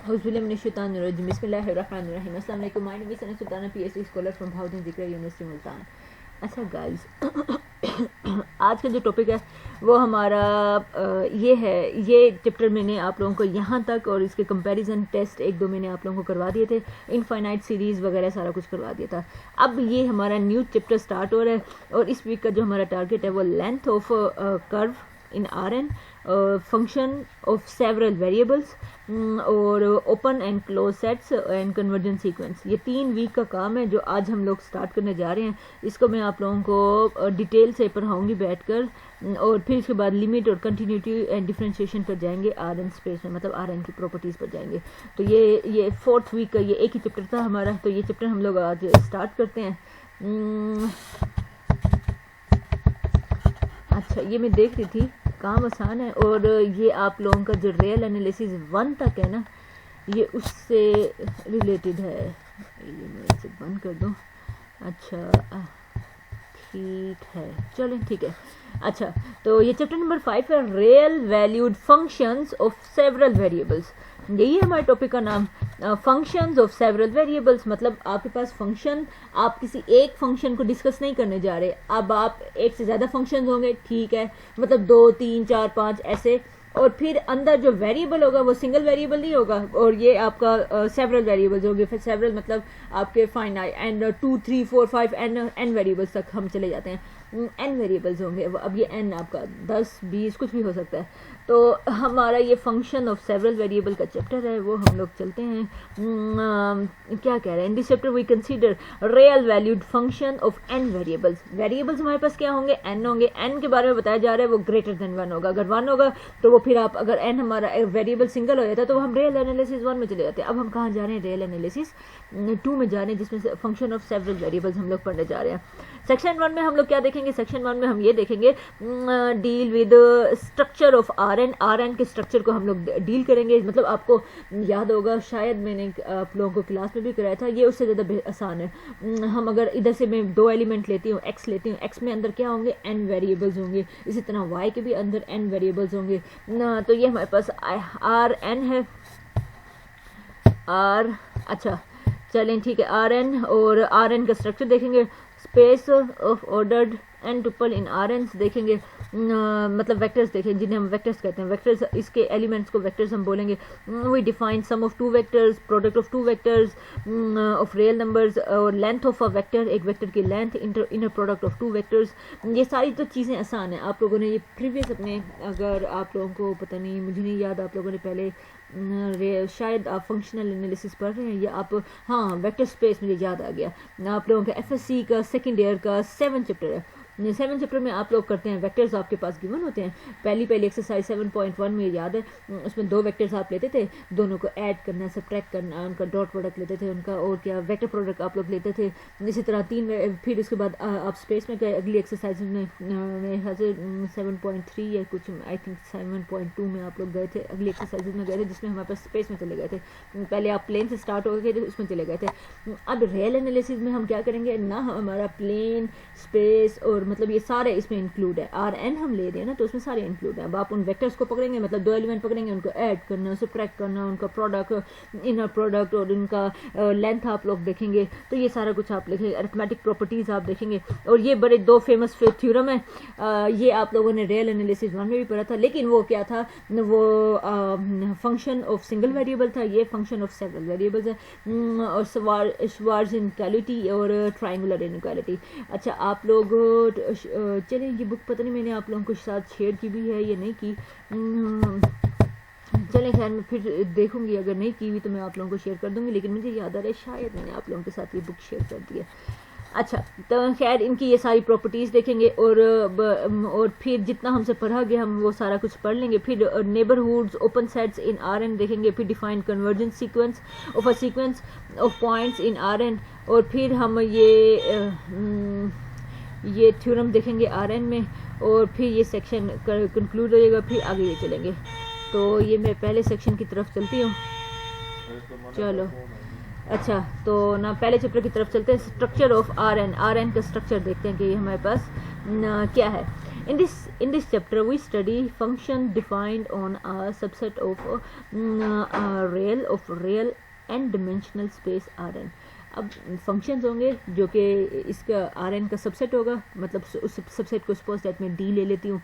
बिस्मिल्लाहिर्रहमानिर्रहीम, अस्सलाम वालेकुम। My name is Sana Sultana, PhD scholar from Bahauddin Zakariya university Multan. अच्छा गाइस, आज का जो टॉपिक है वो हमारा ये है। ये चैप्टर मैंने आप लोगों को यहाँ तक और इसके कंपैरिजन टेस्ट एक दो मैंने आप लोगों को करवा दिए थे, इनफाइनाइट सीरीज़ वगैरह सारा कुछ करवा दिया था। अब ये हमारा न्यू चैप्टर स्टार्ट हो रहा है और इस वीक का जो हमारा टारगेट है वो length of curve in R N, function of several variables और open and close sets and convergence sequence. ये 3 वीक का काम है जो आज हम लोग स्टार्ट करने जा रहे हैं। इसको मैं आप लोगों को डिटेल से पढ़ाऊंगी बैठकर, और फिर इसके बाद लिमिट और कंटिन्यूटी एंड डिफरेंशिएशन पर जाएंगे आर एन स्पेस में, मतलब आर एन की प्रॉपर्टीज़ पर जाएंगे। तो ये 4th वीक का ये एक ही चैप्टर था हमारा, तो ये चैप्टर हम लोग आज स्टार्ट करते हैं। अच्छा, ये मैं देख रही थी, काम आसान है और ये आप लोगों का जो रियल एनालिसिस 1 तक है ना, ये उससे रिलेटेड है। ये मैं इसे बंद कर दूँ। अच्छा ठीक है, चलें ठीक है। अच्छा, तो ये चैप्टर नंबर 5 है, real valued functions of several variables. यही है हमारे टॉपिक का नाम, फंक्शंस ऑफ सेवरल वेरिएबल्स। मतलब आपके पास फंक्शन, आप किसी एक फंक्शन को डिस्कस नहीं करने जा रहे। अब आप एक से ज़्यादा फंक्शंस होंगे, ठीक है, मतलब 2 3 4 5 ऐसे, और फिर अंदर जो वेरिएबल होगा वो सिंगल वेरिएबल नहीं होगा, और ये आपका सेवरल वेरिएबल्स होंगे। फिर सेवरल मतलब आपके फाइनाइट एंड 2 3 4 5 एन वेरिएबल्स तक हम चले जाते हैं, एन वेरिएबल्स होंगे। अब ये एन आपका 10 20 कुछ भी हो सकता है। तो हमारा ये फंक्शन ऑफ सेवरल वेरिएबल का चैप्टर है, वो हम लोग चलते हैं। क्या कह रहे हैं, in this chapter we consider real valued function of n variables. Variables हमारे पास क्या होंगे, एन होंगे। एन के बारे में बताया जा रहा है वो ग्रेटर देन 1 होगा। अगर 1 होगा तो वो फिर आप, अगर एन हमारा वेरिएबल सिंगल हो जाता है तो हम रियल एनालिसिस 1 में चले जाते हैं। अब हम कहाँ जा रहे हैं, रियल एनालिसिस 2 में जा रहे हैं, जिसमें फंक्शन ऑफ सेवरल वेरिएबल्स हम लोग पढ़ने जा रहे हैं। सेक्शन 1 में हम लोग क्या देखेंगे, सेक्शन 1 में हम ये देखेंगे deal with structure of R n के स्ट्रक्चर को हम लोग डील करेंगे। मतलब आपको याद होगा, शायद मैंने आप लोगों को क्लास में भी कराया था, ये उससे ज़्यादा आसान है। हम अगर इधर से मैं 2 एलिमेंट लेती हूँ, एक्स लेती हूँ, एक्स में अंदर क्या होंगे, एन वेरिएबल्स होंगे। इसी तरह वाई के भी अंदर एन वेरिएबल्स होंगे ना। तो ये हमारे पास आर एन है, आर, अच्छा चलें ठीक है, आर एन, और आर एन का स्ट्रक्चर देखेंगे। Space of ordered n tuple in R n देखेंगे, मतलब वेक्टर्स देखें जिन्हें हम वेक्टर्स कहते हैं। वेक्टर्स, इसके एलिमेंट्स को वेक्टर्स हम बोलेंगे। We define sum of 2 vectors, product of 2 vectors of real numbers, और लेंथ ऑफ अ वेक्टर, एक वेक्टर की length, inner product of 2 vectors. ये सारी तो चीज़ें आसान हैं। आप लोगों ने ये प्रीवियस अपने, अगर आप लोगों को पता नहीं, मुझे नहीं याद, आप लोगों ने पहले शायद आप फंक्शनल एनालिसिस पढ़ रहे हैं या आप, हाँ वेक्टर स्पेस, मुझे याद आ गया, आप लोगों का एफएससी का सेकंड ईयर का 7 चैप्टर है। 7 चैप्टर में आप लोग करते हैं, वेक्टर्स आपके पास गिवन होते हैं। पहली एक्सरसाइज 7.1 में याद है, उसमें 2 वेक्टर्स आप लेते थे, दोनों को ऐड करना, सब्ट्रैक्ट करना, उनका डॉट प्रोडक्ट लेते थे उनका, और क्या वेक्टर प्रोडक्ट आप लोग लेते थे। इसी तरह 3, फिर उसके बाद आप स्पेस में गए। अगली एक्सरसाइज में 7.3 या कुछ, आई थिंक 7.2 में आप लोग गए थे, अगली एक्सरसाइज में गए थे, जिसमें हमारे पास स्पेस में चले गए थे। पहले आप प्लेन से स्टार्ट हो गए थे, उसमें चले गए थे। अब रियल एनालिसिस में हम क्या करेंगे ना, हमारा प्लेन, स्पेस और मतलब ये सारे इसमें इंक्लूड है। आर एन हम ले रहे हैं ना, तो उसमें सारे इंक्लूड है। अब आप उन वेक्टर्स को पकड़ेंगे, मतलब 2 एलिमेंट पकड़ेंगे, उनको ऐड करना, सब्ट्रैक्ट करना, उनका प्रोडक्ट, इनर प्रोडक्ट और उनका लेंथ आप लोग देखेंगे। तो ये सारा कुछ आप लिखेंगे। अरिथमेटिक प्रॉपर्टीज आप देखेंगे, और ये बड़े 2 फेमस थ्योरम है। ये आप लोगों ने रियल एनालिसिस 1 में भी पढ़ा था, लेकिन वो क्या था, वो फंक्शन ऑफ सिंगल वेरिएबल था, ये फंक्शन ऑफ सेवरल वेरिएबल्स है, और श्वार्ज़ इनइक्वालिटी और ट्रायंगुलर इनइक्वालिटी। अच्छा, आप लोग चलिए, ये बुक पता नहीं मैंने आप लोगों को साथ शेयर की भी है या नहीं की, चलें खैर मैं फिर देखूंगी, अगर नहीं की हुई तो मैं आप लोगों को शेयर कर दूंगी, लेकिन मुझे याद आ रहा है शायद मैंने आप लोगों के साथ ये बुक शेयर कर दी है। अच्छा, तो खैर इनकी ये सारी प्रॉपर्टीज़ देखेंगे, और फिर जितना हमसे पढ़ा गया हम वो सारा कुछ पढ़ लेंगे। फिर neighbourhoods, open sets in R n देखेंगे, फिर define convergence sequence of a sequence of points in R n, और फिर हम ये थ्योरम देखेंगे आर एन में, और फिर ये सेक्शन कंक्लूड हो जाएगा, फिर आगे ये चलेंगे। तो ये मैं पहले सेक्शन की तरफ चलती हूँ, चलो। अच्छा, तो ना पहले चैप्टर की तरफ चलते हैं। स्ट्रक्चर ऑफ आर एन का स्ट्रक्चर देखते हैं कि ये हमारे पास क्या है। In this chapter we study function defined on a subset of real and dimensional space Rn. अब फंक्शंस होंगे जो कि इसका Rn का सबसेट होगा, मतलब उस सबसेट को सपोज दैट मैं D ले लेती हूँ,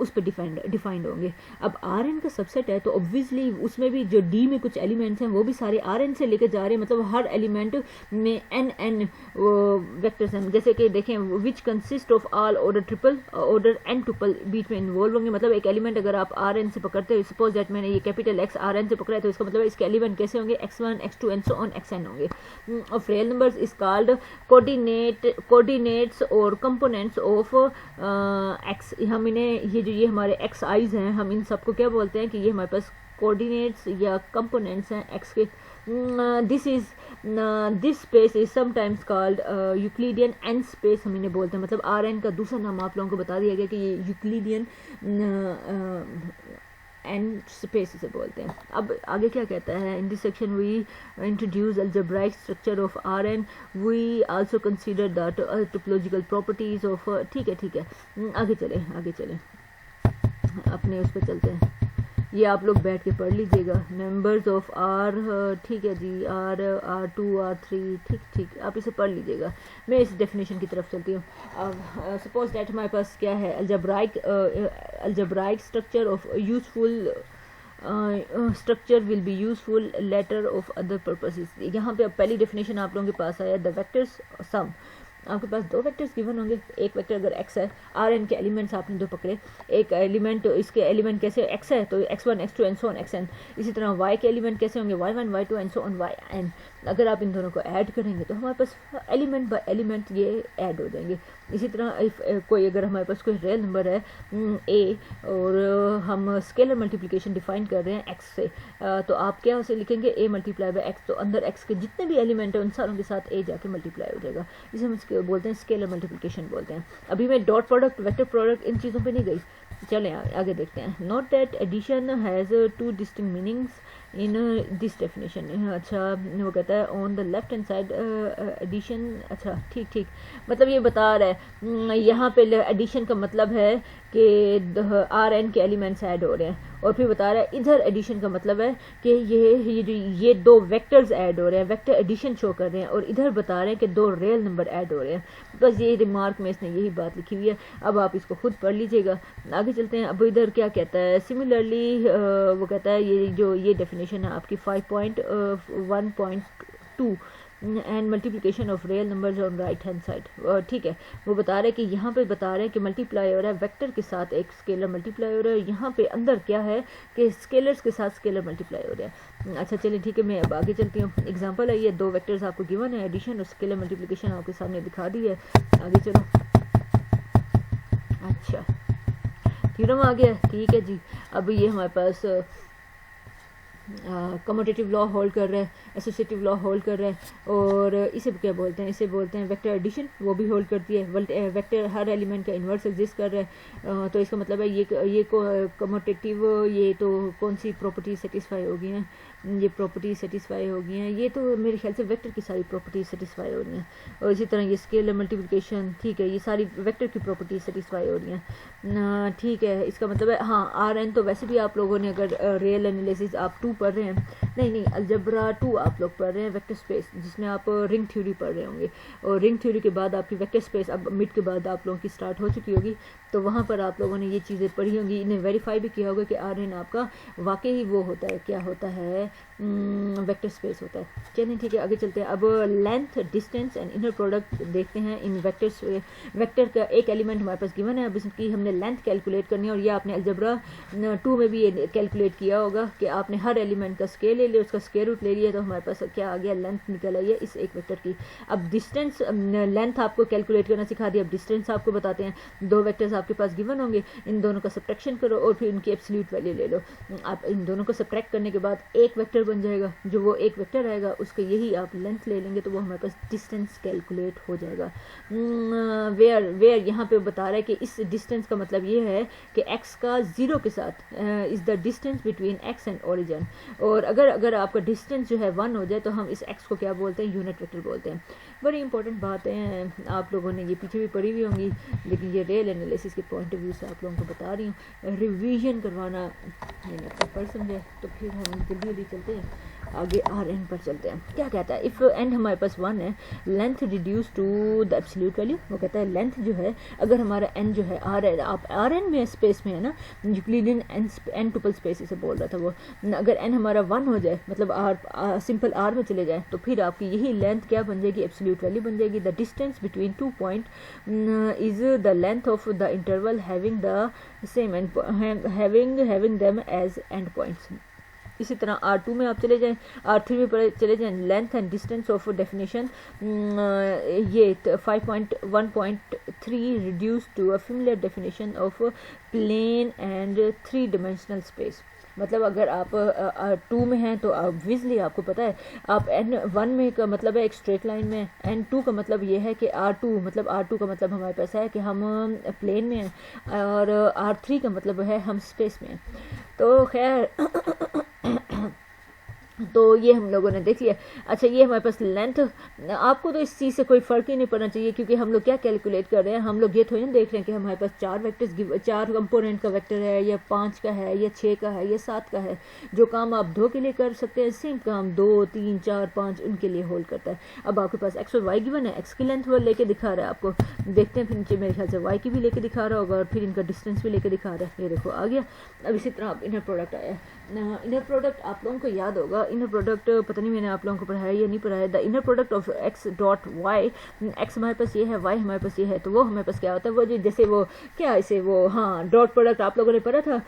उस पर डिफाइंड होंगे. अब Rn का सबसेट है तो ऑब्वियसली उसमें भी जो D में कुछ एलिमेंट्स हैं वो भी सारे Rn से लेके जा रहे हैं, मतलब हर एलिमेंट में n वेक्टर्स हैं. जैसे कि देखें which consist of all order n tuple बीच में इन्वॉल्व होंगे. मतलब एक एलिमेंट अगर आप Rn से पकड़ते हो, सपोज दैट मैंने ये कैपिटल X Rn से पकड़ा है, तो इसका मतलब इसके एलिमेंट कैसे होंगे, x1 x2 and so on xn होंगे. Of real numbers is called coordinates और components of x. हम इन्हें ये हमारे x i's हैं, हम इन सबको क्या बोलते हैं कि ये हमारे पास coordinates या components हैं x के. This space is sometimes called Euclidean n space, हम इन्हें बोलते हैं. मतलब Rn का दूसरा नाम आप लोगों को बता दिया गया कि ये Euclidean एंड स्पेस से बोलते हैं. अब आगे क्या कहता है, in this section we introduce algebraic structure of Rn. We also consider that topological properties of. ठीक है, आगे चलें अपने उस पर चलते हैं. ये आप लोग बैठ के पढ़ लीजिएगा. नंबर्स ऑफ R, ठीक है जी, R2 R3, ठीक, आप इसे पढ़ लीजिएगा. मैं इस डेफिनेशन की तरफ चलती हूँ. अब सपोज दैट हमारे पास क्या है, algebraic structure of useful structure will be useful later of other purposes. यहाँ पे अब पहली डेफिनेशन आप लोगों के पास आया, द वेक्टर्स सम. आपके पास दो वेक्टर्स गिवन होंगे. एक वेक्टर अगर x है, Rn के एलिमेंट्स आपने दो पकड़े. एक एलिमेंट, इसके एलिमेंट कैसे x है तो x1 x2 and so on xn. इसी तरह y के एलिमेंट कैसे होंगे, y1 y2 and so on yn. अगर आप इन दोनों को ऐड करेंगे तो हमारे पास एलिमेंट बाय एलिमेंट ये ऐड हो जाएंगे. इसी तरह कोई अगर हमारे पास कोई रियल नंबर है a और हम स्केलर मल्टीप्लिकेशन डिफाइन कर रहे हैं x से, तो आप क्या उसे लिखेंगे a मल्टीप्लाई बाय x. तो अंदर x के जितने भी एलिमेंट हैं उन सारों के साथ a जाके मल्टीप्लाई हो जाएगा. इसे हम बोलते हैं स्केलर मल्टीप्लिकेशन बोलते हैं. अभी मैं डॉट प्रोडक्ट, वेक्टर प्रोडक्ट, इन चीज़ों पे नहीं गई. चलें आगे देखते हैं. Note that addition has two distinct meanings in this definition. अच्छा, वो कहता है on the left hand side addition. अच्छा, ठीक, मतलब ये बता रहा है यहाँ पे एडिशन का मतलब है कि Rn के एलिमेंट्स ऐड हो रहे हैं, और फिर बता रहा है इधर एडिशन का मतलब है कि ये दो वेक्टर्स ऐड हो रहे हैं, वेक्टर एडिशन शो कर रहे हैं, और इधर बता रहे हैं कि दो रियल नंबर ऐड हो रहे हैं. बस ये रिमार्क में इसने यही बात लिखी हुई है. अब आप इसको खुद पढ़ लीजिएगा. आगे चलते हैं. अब इधर क्या कहता है, सिमिलरली वो कहता है ये डेफिनेशन है आपकी 5.1.2 and multiplication of real numbers on right hand side. ठीक है, वो बता रहे हैं कि यहाँ पे बता रहे हैं कि मल्टीप्लाई हो रहा है वेक्टर के साथ एक स्केलर मल्टीप्लाई हो रहा है. यहाँ पे अंदर क्या है कि स्केलर्स के साथ स्केलर मल्टीप्लाई हो रहा है. अच्छा चलिए ठीक है, मैं अब आगे चलती हूँ. एग्जांपल है, ये दो वेक्टर्स आपको गिवन है, एडिशन और स्केलर मल्टीप्लिकेशन आपके सामने दिखा दी है. आगे चलो. अच्छा, थ्योरम आ गया. ठीक है जी. अब ये हमारे पास कम्यूटेटिव लॉ होल्ड कर रहा है, एसोसिएटिव लॉ होल्ड कर रहा है, और इसे क्या बोलते हैं, इसे बोलते हैं वेक्टर एडिशन. वो भी होल्ड करती है. वेक्टर हर एलिमेंट का इन्वर्स एग्जिस्ट कर रहा है, तो इसका मतलब है ये कम्यूटेटिव, ये तो कौन सी प्रॉपर्टी सेटिस्फाई हो गई हैं, ये प्रॉपर्टी सेटिस्फाई हो गई हैं. ये तो मेरे ख्याल से वेक्टर की सारी प्रॉपर्टी सेटिस्फाई हो रही हैं. और इसी तरह ये स्केलर मल्टीप्लिकेशन, ठीक है, ये सारी वेक्टर की प्रॉपर्टी सेटिस्फाई हो रही हैं. ठीक है, इसका मतलब है हाँ Rn तो वैसे भी आप लोगों ने अगर रियल एनालिसिस आप 2 पढ़ रहे हैं, नहीं अलजेब्रा 2 आप लोग पढ़ रहे हैं, वेक्टर स्पेस जिसमें आप रिंग थ्योरी पढ़ रहे होंगे, और रिंग थ्योरी के बाद आपकी वेक्टर स्पेस अब मिड के बाद आप लोगों की स्टार्ट हो चुकी होगी. तो वहाँ पर आप लोगों ने ये चीज़ें पढ़ी होंगी, इन्हें वेरीफाई भी किया होगा कि Rn आपका वाकई वो होता है, क्या होता है, वेक्टर स्पेस होता है. चलिए ठीक है, आगे चलते हैं. अब length, distance and inner product देखते हैं इन वेक्टर्स. वेक्टर का एक एलिमेंट हमारे पास गिवन है, अब इसकी हमने लेंथ कैलकुलेट करनी है, और ये आपने अलजेब्रा 2 में भी ये कैलकुलेट किया होगा कि आपने हर एलिमेंट का स्केल ले लिया, उसका स्क्वायर रूट ले लिया, तो हमारे पास क्या आ गया, लेंथ निकल आई है इस एक वेक्टर की. अब डिस्टेंस, लेंथ आपको कैलकुलेट करना सिखा दिया, अब डिस्टेंस आपको बताते हैं. दो वेक्टर्स आपके पास गिवन होंगे, इन दोनों का सब्ट्रैक्शन करो और फिर उनकी एब्सोल्यूट वैल्यू ले लो. आप इन दोनों को सब्ट्रैक्ट करने के बाद एक वेक्टर वेक्टर बन जाएगा, जो वो एक वेक्टर आएगा उसका यही आप लेंथ ले लेंगे तो वो हमारे पास डिस्टेंस कैलकुलेट हो जाएगा। वेयर यहाँ पे बता रहा है कि इस डिस्टेंस का मतलब ये है कि x का 0 के साथ is the distance between x and origin. और अगर आपका डिस्टेंस जो है 1 हो जाए तो हम इस x को क्या बोलते हैं, यूनिट वेक्टर बोलते हैं। बड़ी इंपॉर्टेंट बातें हैं, आप लोगों ने ये पीछे भी पढ़ी हुई होंगी, लेकिन ये रियल एनालिसिस के पॉइंट ऑफ व्यू से आप लोगों को बता रही हूँ। रिवीजन करवाना मैंने अपना पर्सन है, तो फिर हम जल्दी जल्दी चलते हैं आगे आर एन पर चलते हैं। क्या कहता है, इफ़ एन हमारे पास 1 है, length reduce to the absolute value. वो कहता है लेंथ जो है, अगर हमारा एन जो है आर है, आप आर एन में स्पेस में है ना, यूक्लिडियन एन टुपल स्पेस इसे बोल रहा था वो, अगर एन हमारा 1 हो जाए मतलब आर सिंपल आर में चले जाए तो फिर आपकी यही लेंथ क्या बन जाएगी, एब्सोल्यूट वैल्यू बन जाएगी। The distance between 2 point is the length of the interval having the same end having them as end points. इसी तरह R2 में आप चले जाएं, R3 में चले जाएं, length and distance of definition ये 5.1.3 reduce to a similar definition of plane and 3 dimensional space. मतलब अगर आप R2 में हैं तो ऑब्वियसली आपको पता है, आप N1 में का मतलब है एक स्ट्रेट लाइन में, N2 का मतलब ये है कि R2 का मतलब हमारे पास है कि हम प्लेन में हैं, और R3 का मतलब है हम स्पेस में हैं। तो खैर तो ये हम लोगों ने देख लिया। अच्छा, ये हमारे पास लेंथ, आपको तो इस चीज़ से कोई फ़र्क ही नहीं पड़ना चाहिए, क्योंकि हम लोग क्या कैलकुलेट कर रहे हैं, हम लोग ये थोड़ी ना देख रहे हैं कि हमारे पास 4 वेक्टर्स 4 कंपोनेंट का वेक्टर है, या 5 का है, या 6 का है, या 7 का है। जो काम आप 2 के लिए कर सकते हैं, सेम काम 2, 3, 4, 5 उनके लिए होल्ड करता है। अब आपके पास एक्स और वाई गिवन है, एक्स की लेंथ वो लेके दिखा रहा है आपको, देखते हैं फिर नीचे मेरे ख्याल से वाई की भी लेके दिखा रहा होगा, और फिर इनका डिस्टेंस भी लेके दिखा रहा है। ये देखो आ गया। अब इसी तरह आप इनर प्रोडक्ट आया। इनर प्रोडक्ट आप लोगों को याद होगा, इनर प्रोडक्ट पता नहीं मैंने आप लोगों को पढ़ाया या नहीं पढ़ाया। The inner product of x dot y, x हमारे पास ये है, वाई हमारे पास ये है, तो वो हमारे पास क्या होता है, वो जो जैसे वो क्या इसे वो हाँ डॉट प्रोडक्ट आप लोगों ने पढ़ा था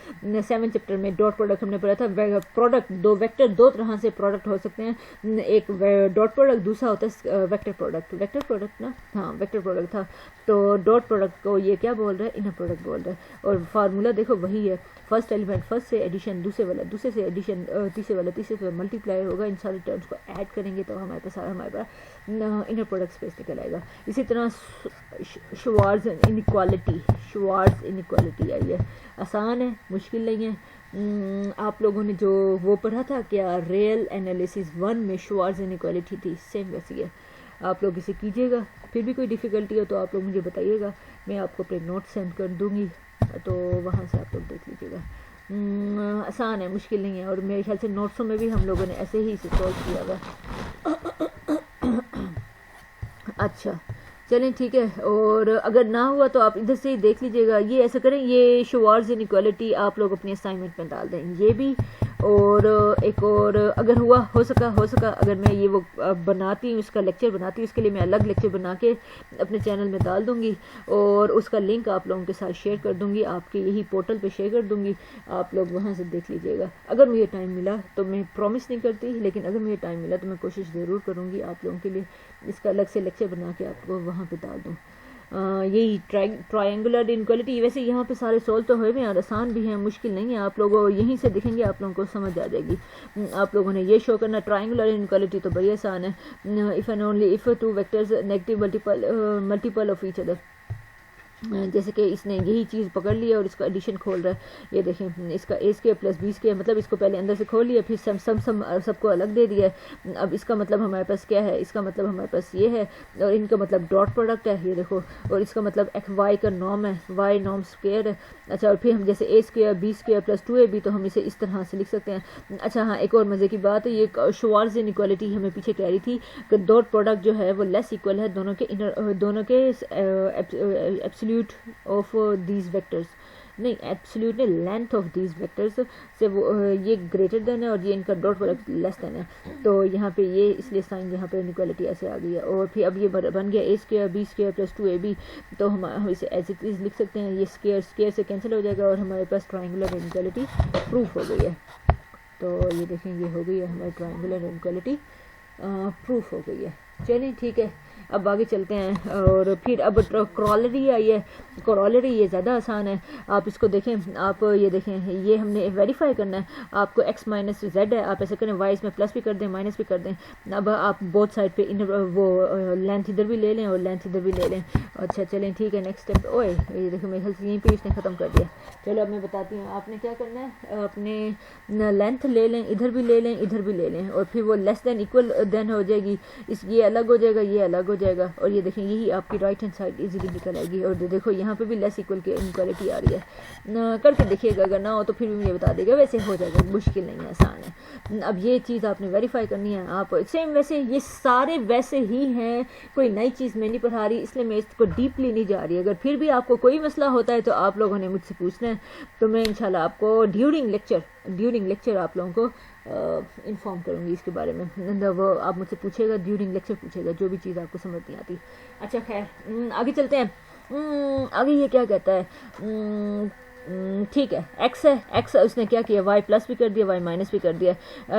7 चैप्टर में, डॉट प्रोडक्ट हमने पढ़ा था। प्रोडक्ट दो वेक्टर 2 तरह से प्रोडक्ट हो सकते हैं, एक डॉट प्रोडक्ट, दूसरा होता है वेक्टर प्रोडक्ट। वेक्टर प्रोडक्ट ना, हाँ वेक्टर प्रोडक्ट था। तो डॉट प्रोडक्ट को ये क्या बोल रहा है, इनर प्रोडक्ट बोल रहा है। और फार्मूला देखो वही है, फर्स्ट एलिमेंट फर्स्ट से एडिशन, दूसरे वाला दूसरे से एडिशन, तीसरे वाला तीसरे से मल्टीप्लाई होगा। इन सारे टर्म्स को ऐड करेंगे तो हमारे पास इनर प्रोडक्ट स्पेस निकल आएगा। इसी तरह श्वार्ट्ज इनइक्वालिटी आई है, आसान है, मुश्किल नहीं है। आप लोगों ने जो वो पढ़ा था क्या, रियल एनालिसिस 1 में श्वार्ट्ज इनइक्वालिटी थी, सेम वैसी है। आप लोग इसे कीजिएगा, फिर भी कोई डिफ़िकल्टी हो तो आप लोग मुझे बताइएगा, मैं आपको अपने नोट सेंड कर दूँगी, तो वहाँ से आप लोग देख लीजिएगा। आसान है, मुश्किल नहीं है, और मेरे ख्याल से नोट्सों में भी हम लोगों ने ऐसे ही इसे सॉल्व किया हुआ। अच्छा चलें ठीक है, और अगर ना हुआ तो आप इधर से ही देख लीजिएगा। ये ऐसा करें, ये श्वार्ट्ज इनइक्वालिटी आप लोग अपनी असाइनमेंट में डाल दें, ये भी, और एक और अगर हुआ हो सका अगर मैं ये वो बनाती हूँ, इसका लेक्चर बनाती हूँ, इसके लिए मैं अलग लेक्चर बना के अपने चैनल में डाल दूँगी, और उसका लिंक आप लोगों के साथ शेयर कर दूँगी, आपके यही पोर्टल पे शेयर कर दूँगी, आप लोग वहाँ से देख लीजिएगा। अगर मुझे टाइम मिला तो, मैं प्रॉमिस नहीं करती, लेकिन अगर मुझे टाइम मिला तो मैं कोशिश ज़रूर करूँगी आप लोगों के लिए इसका अलग से लेक्चर बना के आपको वहाँ पे डाल दूँ। यही ट्रायंगुलर इनइक्वालिटी, वैसे यहाँ पे सारे सोल्व तो हुए हैं और आसान भी हैं, मुश्किल नहीं है। आप लोगों यहीं से दिखेंगे, आप लोगों को समझ आ जाएगी। आप लोगों ने ये शो करना, ट्रायंगुलर इनइक्वालिटी तो बड़ी आसान है। If and only if 2 vectors negative multiple of each other, जैसे कि इसने यही चीज़ पकड़ लिया और इसका एडिशन खोल रहा है। ये देखें, इसका ए स्क्वायर प्लस बी स्क्वायर, मतलब इसको पहले अंदर से खोल लिया, फिर सबको अलग दे दिया। अब इसका मतलब हमारे पास क्या है, इसका मतलब हमारे पास ये है, और इनका मतलब डॉट प्रोडक्ट है, ये देखो, और इसका मतलब एक्स वाई का नॉर्म है, वाई नॉर्म स्क्वायर है। अच्छा, और फिर हम जैसे A square B square plus 2ab, तो हम इसे इस तरह से लिख सकते हैं। अच्छा हाँ, एक और मज़े की बात है, ये श्वार्ट्ज इनइक्वालिटी हमें पीछे कह रही थी कि डॉट प्रोडक्ट जो है वो लेस इक्वल है दोनों के एब्सोल्यूट ऑफ दीज वेक्टर्स, नहीं एब्सोल्यूट नहीं, लेंथ ऑफ दीज वेक्टर्स से वो ये ग्रेटर देन है और ये इनका डॉट प्रोडक्ट लेस देन है। तो यहाँ पे ये इसलिए साइन यहाँ पे इनइक्वालिटी ऐसे आ गई है। और फिर अब ये बन गया A square B square plus 2ab, तो हम इसे एज इट इज़ लिख सकते हैं। ये स्क्वायर से कैंसिल हो जाएगा और हमारे पास ट्रायंगुलर इनइक्वालिटी प्रूफ हो गई है। तो ये देखें, ये हो गई है हमारी ट्रायंगुलर इनइक्वालिटी प्रूफ हो गई है। चलिए ठीक है, अब आगे चलते हैं। और फिर अब क्रॉलरी आई है। क्रॉलरी ये ज़्यादा आसान है। आप इसको देखें, आप ये देखें, ये हमने वेरीफाई करना है। आपको x माइनस जेड है, आप ऐसे करें y इसमें प्लस भी कर दें माइनस भी कर दें। अब आप बोथ साइड पे वो लेंथ इधर भी ले लें और लेंथ इधर भी ले लें। अच्छा चलें ठीक है, नेक्स्ट स्टेप। ओए ये देखो मेरे ख्याल से यहीं पे इसने ख़त्म कर दिया। चलो अब मैं बताती हूँ आपने क्या करना है। अपने लेंथ ले लें, इधर भी ले लें, इधर भी ले लें, और फिर वो लेस देन इक्वल देन हो जाएगी। ये अलग हो जाएगा, ये अलग हो जाएगा, और ये देखें यही आपकी राइट हैंड साइड इजीली निकल आएगी। और देखो यहाँ पे भी लेस इक्वल की इनक्वालिटी आ रही है। करके देखिएगा, अगर ना हो तो फिर भी मुझे बता देगा। वैसे हो जाएगा, मुश्किल नहीं है, आसान है। अब ये चीज़ आपने वेरीफाई करनी है। आप सेम वैसे ये सारे वैसे ही हैं, कोई नई चीज़ मैं नहीं पढ़ा रही, इसलिए मैं इसको डीपली नहीं जा रही। अगर फिर भी आपको कोई मसला होता है तो आप लोगों ने मुझसे पूछना है, तो मैं इंशाल्लाह आपको ड्यूरिंग लेक्चर आप लोगों को इन्फॉर्म करूँगी इसके बारे में। वो आप मुझसे पूछेगा, ड्यूरिंग लेक्चर पूछेगा, जो भी चीज़ आपको समझ नहीं आती। अच्छा खैर आगे चलते हैं। आगे ये क्या कहता है, ठीक है, x है, x उसने क्या किया, y प्लस भी कर दिया, y माइनस भी कर दिया।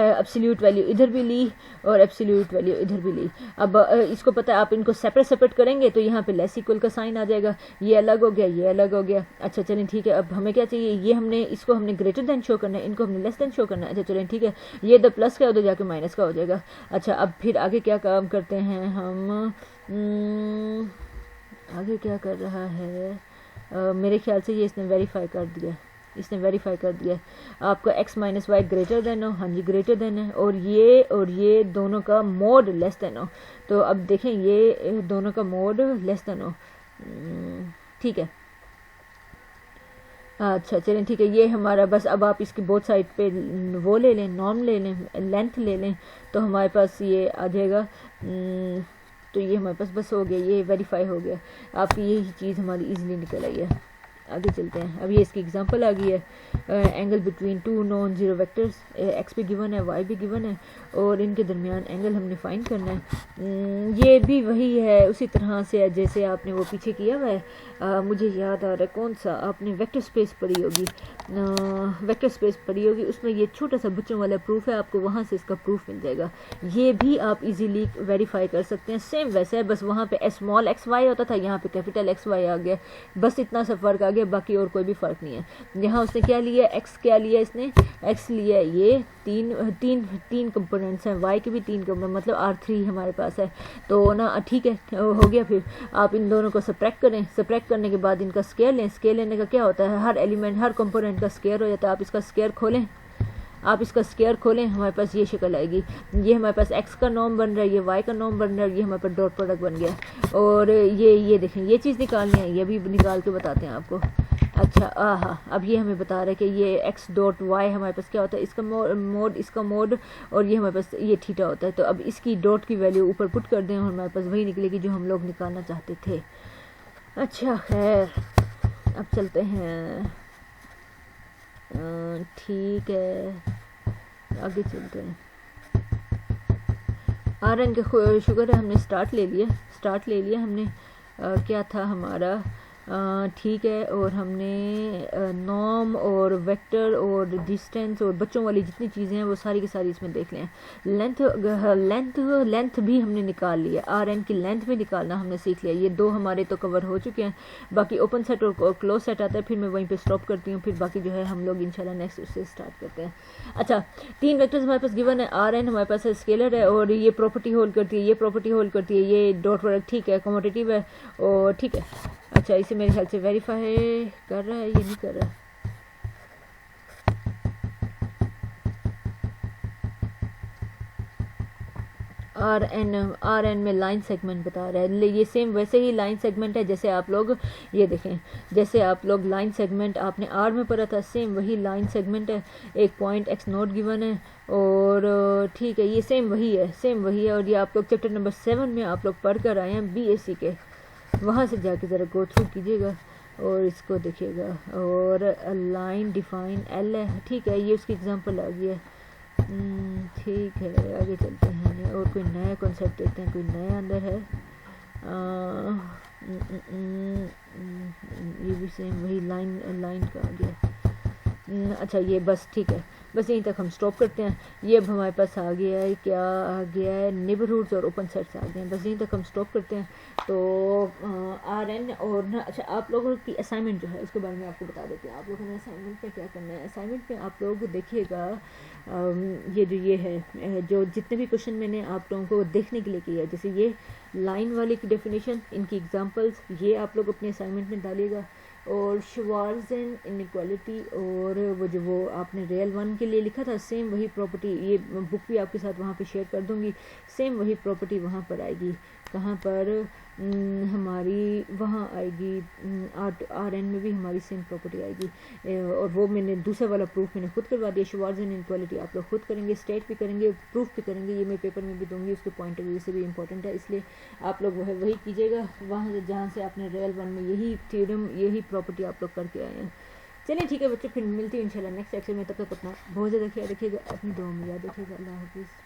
एब्सोल्यूट वैल्यू इधर भी ली और एब्सोल्यूट वैल्यू इधर भी ली। अब इसको पता है, आप इनको सेपरेट करेंगे तो यहाँ पे लेस इक्वल का साइन आ जाएगा। ये अलग हो गया, ये अलग हो गया। अच्छा चलें ठीक है, अब हमें क्या चाहिए, ये इसको हमने ग्रेटर देन शो करना है, इनको हमने लेस देन शो करना है। अच्छा चलें ठीक है, ये इधर प्लस का उधर जाके माइनस का हो जाएगा। अच्छा अब फिर आगे क्या काम करते हैं हम, आगे क्या कर रहा है, मेरे ख्याल से ये इसने वेरीफाई कर दिया। आपका x minus y greater than हो, हाँ जी ग्रेटर देन है, और ये दोनों का मोड लेस देन हो। तो अब देखें ये दोनों का मोड लेस देन हो, ठीक है। अच्छा चलें ठीक है, ये हमारा बस, अब आप इसकी बोथ साइड पे वो ले लें, नॉर्म ले लें, लेंथ ले लें, तो हमारे पास ये आ जाएगा। तो ये हमारे पास बस हो गया, ये वेरीफाई हो गया। आपकी यही चीज़ हमारी इजीली निकल आई है। आगे चलते हैं। अब ये इसकी एग्जांपल आ गई है, angle between two non zero vectors, x भी गिवन है, वाई भी गिवन है, और इनके दरमियान एंगल हमने फाइंड करना है। ये भी वही है, उसी तरह से है जैसे आपने वो पीछे किया हुआ है। मुझे याद आ रहा है कौन सा, आपने वेक्टर स्पेस पढ़ी होगी, उसमें ये छोटा सा बच्चों वाला प्रूफ है, आपको वहाँ से इसका प्रूफ मिल जाएगा। ये भी आप इजीली वेरीफाई कर सकते हैं। सेम वैसे है, बस वहाँ पे स्मॉल एक्स वाई होता था, यहाँ पे कैपिटल एक्स वाई आ गया, बस इतना सा फ़र्क आ गया, बाकी और कोई भी फ़र्क नहीं है। यहाँ उसने क्या लिया, एक्स क्या लिया, इसने एक्स लिया, ये तीन कंपोनेंट्स हैं, वाई के भी तीन कंपोनेंट, मतलब R3 हमारे पास है। तो ना ठीक है, हो गया। फिर आप इन दोनों को सब्ट्रैक्ट करें, सब्ट्रैक्ट करने के बाद इनका स्क्वायर लें। स्क्वायर लेने का क्या होता है, हर एलिमेंट हर कंपोनेंट का स्क्वायर हो जाता है। आप इसका स्क्वायर खोलें, हमारे पास ये शक्ल आएगी। ये हमारे पास x का नॉर्म बन रहा है, ये y का नॉर्म बन रहा है, ये हमारे पास डॉट प्रोडक्ट बन गया। और ये देखें, ये चीज़ निकालनी है, ये भी निकाल के बताते हैं आपको। अच्छा अब ये हमें बता रहा है कि ये x डॉट y हमारे पास क्या होता है, इसका मोड, और ये हमारे पास ये थीटा होता है। तो अब इसकी डॉट की वैल्यू ऊपर पुट कर दें और हमारे पास वही निकलेगी जो हम लोग निकालना चाहते थे। अच्छा खैर अब चलते हैं, ठीक है आगे चलते हैं। आरएन के शुगर है, हमने स्टार्ट ले लिया हमने। क्या था हमारा, ठीक है, और हमने नॉर्म और वेक्टर और डिस्टेंस और बच्चों वाली जितनी चीज़ें हैं वो सारी की सारी इसमें देख लें। लेंथ भी हमने निकाल लिया, आरएन की लेंथ भी निकालना हमने सीख लिया। ये दो हमारे तो कवर हो चुके हैं, बाकी ओपन सेट और क्लोज सेट आता है, फिर मैं वहीं पे स्टॉप करती हूँ, फिर बाकी जो है हम लोग इंशाल्लाह नेक्स्ट उससे स्टार्ट करते हैं। अच्छा 3 वेक्टर्स हमारे पास गिवन है, आरएन हमारे पास स्केलर है, और ये प्रॉपर्टी होल्ड करती है, ये डॉट प्रोडक्ट ठीक है, कमोटेटिव है, और ठीक है। अच्छा इसे मेरे ख्याल से वेरीफाई कर रहा है, ये नहीं कर रहा। आर एन में लाइन सेगमेंट बता रहा है। ये सेम वैसे ही लाइन सेगमेंट है जैसे आप लोग ये देखें, जैसे आप लोग लाइन सेगमेंट आपने आर में पढ़ा था, सेम वही लाइन सेगमेंट है। एक पॉइंट एक्स नोट गिवन है, और ठीक है ये सेम वही है। और ये आप लोग चैप्टर नंबर 7 में आप लोग पढ़ कर आए हैं BSc के, वहाँ से जाके ज़रा गो थ्रू कीजिएगा और इसको देखिएगा। और लाइन डिफाइन एल है, ठीक है, ये उसकी एग्जांपल आ गई है। ठीक है आगे चलते हैं, और कोई नया कॉन्सेप्ट देखते हैं, कोई नया अंदर है। ये भी सेम वही लाइन का आ गया। अच्छा ये बस ठीक है, बस यहीं तक हम स्टॉप करते हैं। ये अब हमारे पास आ गया है, क्या आ गया है, नेबरहुड्स और ओपन सेट्स आ गए हैं, बस यहीं तक हम स्टॉप करते हैं। तो RN और ना, अच्छा आप लोगों की असाइनमेंट जो है उसके बारे में आपको बता देते हैं। आप लोगों ने असाइनमेंट में क्या करना है, असाइनमेंट में आप लोग देखिएगा ये जो ये है, जो जितने भी क्वेश्चन मैंने आप लोगों को देखने के लिए किया है, जैसे ये लाइन वाले की डेफिनेशन, इनकी एग्जांपल्स, ये आप लोग अपने असाइनमेंट में डालिएगा। और श्वार्ज़ेन इनइक्वालिटी और वो आपने रियल वन के लिए लिखा था, सेम वही प्रॉपर्टी, ये बुक भी आपके साथ वहाँ पे शेयर कर दूँगी, सेम वही प्रॉपर्टी वहाँ पर आएगी। कहाँ पर हमारी वहाँ आएगी, RN में भी हमारी सेम प्रॉपर्टी आएगी। और वो मैंने दूसरा वाला प्रूफ मैंने खुद करवा दिया। श्वार्ज़ेन इनइक्वालिटी आप लोग खुद करेंगे, स्टेट भी करेंगे, प्रूफ भी करेंगे, ये मैं पेपर में भी दूंगी, उसके पॉइंट ऑफ व्यू से भी इंपॉर्टेंट है, इसलिए आप लोग वही कीजिएगा वहाँ से जहाँ से आपने रियल वन में यही थ्योरम, यही प्रॉपर्टी आप लोग करके आए हैं। चलिए ठीक है बच्चों, फिर मिलती हूँ इंशाल्लाह नेक्स्ट सेक्शन में। तब तक अपना बहुत ज़्यादा ख्याल रखिएगा, अपनी दुआ में याद रखिएगा। अल्लाह हाफिज़।